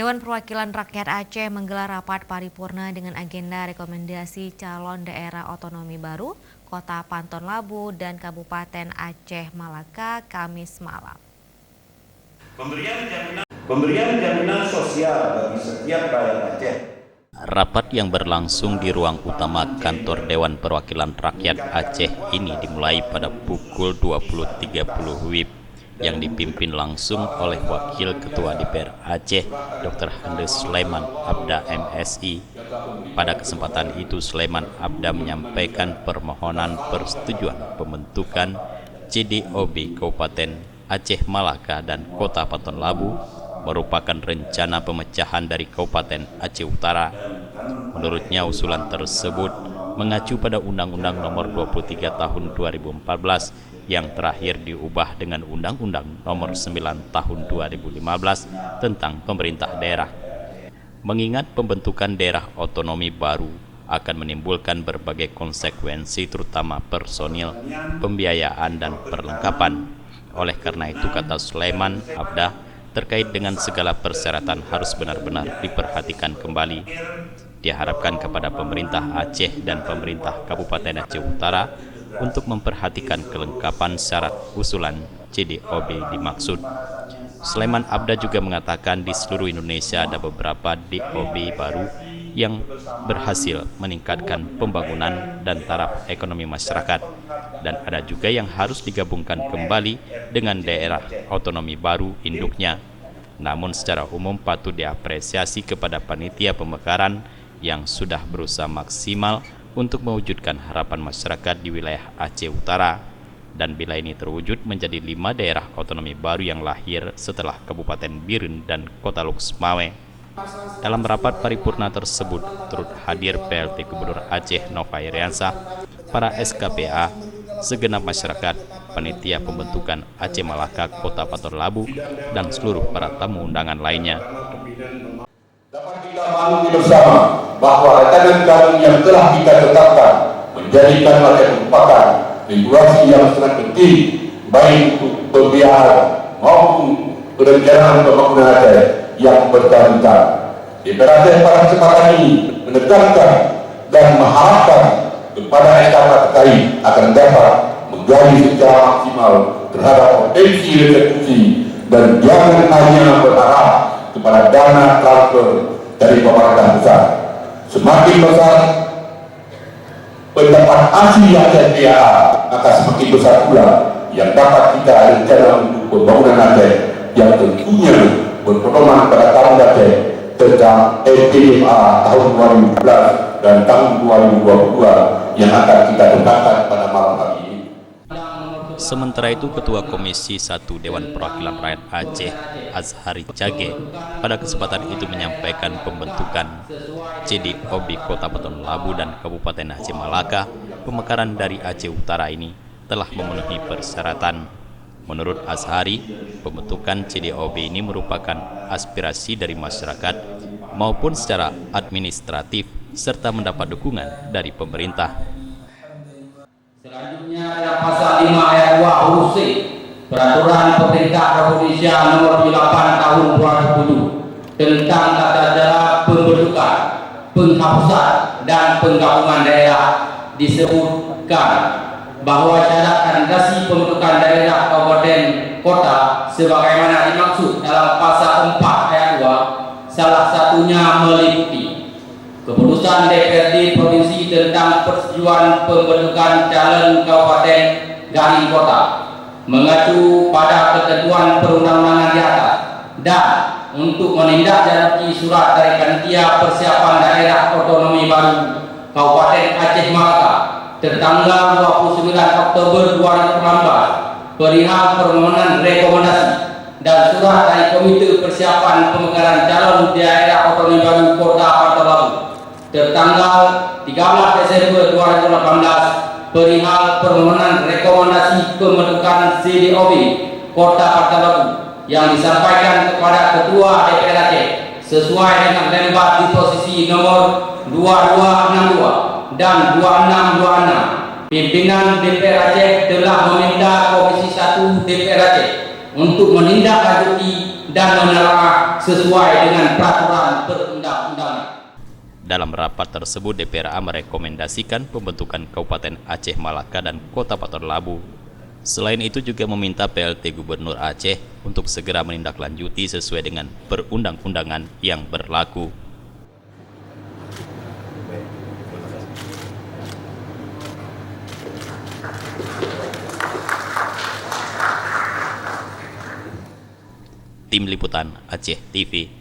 Dewan Perwakilan Rakyat Aceh menggelar rapat paripurna dengan agenda rekomendasi calon daerah otonomi baru, Kota Pantun Labu dan Kabupaten Aceh Malaka, Kamis malam. Pemberian jaminan sosial bagi setiap rakyat Aceh. Rapat yang berlangsung di ruang utama kantor Dewan Perwakilan Rakyat Aceh ini dimulai pada pukul 20.30 WIB yang dipimpin langsung oleh Wakil Ketua DPR Aceh, Dr. Handes Sulaiman Abda MSI. Pada kesempatan itu, Sulaiman Abda menyampaikan permohonan persetujuan pembentukan CDOB Kabupaten Aceh Malaka dan Kota Pantun Labu merupakan rencana pemecahan dari Kabupaten Aceh Utara. Menurutnya, usulan tersebut mengacu pada Undang-Undang Nomor 23 Tahun 2014 yang terakhir diubah dengan Undang-Undang Nomor 9 Tahun 2015 tentang pemerintah daerah. Mengingat pembentukan daerah otonomi baru akan menimbulkan berbagai konsekuensi terutama personil, pembiayaan, dan perlengkapan. Oleh karena itu, kata Sulaiman Abda, terkait dengan segala persyaratan harus benar-benar diperhatikan kembali. Diharapkan kepada pemerintah Aceh dan pemerintah Kabupaten Aceh Utara untuk memperhatikan kelengkapan syarat usulan CDOB dimaksud. Sulaiman Abda juga mengatakan di seluruh Indonesia ada beberapa DOB baru yang berhasil meningkatkan pembangunan dan taraf ekonomi masyarakat, dan ada juga yang harus digabungkan kembali dengan daerah otonomi baru induknya. Namun secara umum patut diapresiasi kepada panitia pemekaran yang sudah berusaha maksimal untuk mewujudkan harapan masyarakat di wilayah Aceh Utara, dan bila ini terwujud menjadi 5 daerah otonomi baru yang lahir setelah Kabupaten Biren dan Kota Luxmawe. Dalam rapat paripurna tersebut turut hadir PLT Gubernur Aceh Nova Iriansah, para SKPA, segenap masyarakat, panitia pembentukan Aceh Malaka Kota Pantun Labu, dan seluruh para tamu undangan lainnya. Dapat kita maklumi bersama bahwa rekanan kami yang telah kita tetapkan menjadikan Aceh merupakan regulasi yang sangat penting baik untuk pembiayaan maupun perencanaan pembangunan Aceh yang berkelanjutan. DPR Aceh pada kesempatan ini menekankan dan mengharapkan kepada SKPA terkait akan dapat menggali secara maksimal terhadap potensi restitusi dan jangan hanya berharap kepada dana transfer dari pemerintah pusat. Semakin besar pendapat asli Aceh PAA, maka semakin besar pula yang dapat kita rencana untuk pembangunan Aceh yang tentunya berpedoman pada tahun Aceh tentang SPDMA tahun 2012 dan tahun 2022 yang akan kita dengarkan pada malam hari ini. Sementara itu, Ketua Komisi 1 Dewan Perwakilan Rakyat Aceh, Azhari Cage, pada kesempatan itu menyampaikan pembentukan CDOB Kota Pantun Labu dan Kabupaten Aceh Malaka, pemekaran dari Aceh Utara ini telah memenuhi persyaratan. Menurut Azhari, pembentukan CDOB ini merupakan aspirasi dari masyarakat maupun secara administratif serta mendapat dukungan dari pemerintah. Selanjutnya adalah pasal 5 ayat 2 huruf C Peraturan Pemerintah Republik Indonesia Nomor 8 Tahun 2007 tentang tata cara pembentukan, penghapusan, dan penggabungan daerah disebutkan bahwa syarat kandidasi pembentukan daerah kabupaten kota sebagaimana dimaksud dalam pasal 4 ayat 2 salah satunya meliputi keputusan DPRD Provinsi tentang persetujuan pembentukan calon kabupaten dan kota mengacu pada ketentuan perundang-undangan di atas, dan untuk menindaklanjuti surat dari Panitia Persiapan Daerah Otonomi Baru Kabupaten Aceh Malaka tertanggal 29 Oktober 2018 perihal permohonan rekomendasi dan surat dari Komite Persiapan Pemekaran Calon Daerah Otonomi Baru Kota Pantun Labu tertanggal 13 Desember 2018 perihal permohonan rekomendasi pembentukan CDOB Kota Pantun Labu yang disampaikan kepada Ketua DPR Aceh sesuai dengan lembar disposisi nomor 2262 dan 2626. Pimpinan DPR Aceh telah meminta Komisi 1 DPR Aceh untuk menindaklanjuti dan menelaah sesuai dengan peraturan perundang-undangan. Dalam rapat tersebut, DPRA merekomendasikan pembentukan Kabupaten Aceh Malaka dan Kota Paton Labu. Selain itu juga meminta PLT Gubernur Aceh untuk segera menindaklanjuti sesuai dengan perundang-undangan yang berlaku. Tim Liputan Aceh TV.